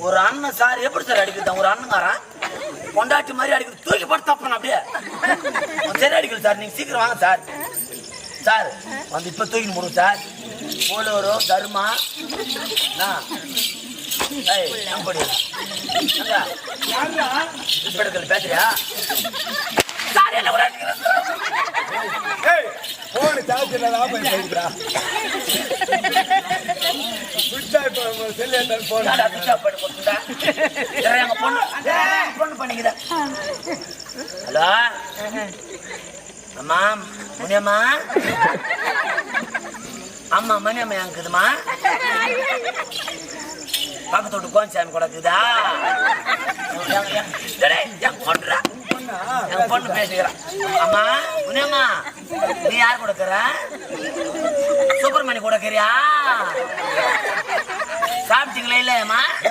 ஒரு அண்ணன் சார் எப்படி சார் அடிக்கிறது? ஒரு அண்ணங்காரன் கொண்டாட்டி மாதிரி அடிக்கிறது, தூக்கி போட்டு தப்பணும் அப்படியே. சரி அடிக்கல சார், நீங்க சீக்கிரம் வாங்க சார். சார் வந்து இப்ப தூக்கின்னு போடுங்க சார். போலோரோ தர்மா பேசுறியா சார்? என்ன போன் சார்ஜ் பொண்ணு பண்ணிக்கிறேன். ஹலோ அம்மா முனியம்மா. ஆமா மணியம்மா இருக்குதுமா. பக்கத்தோட்டு கோஞ்சாமி கூட இருக்குதா? என் பொண்ணு பேசுகிறேன். அம்மா முனியம்மா நீ யார் கூட இருக்கிற? சுப்பிரமணி கூட இருக்கிறியா? சாப்பிட்டீங்களா இல்லையம்மா?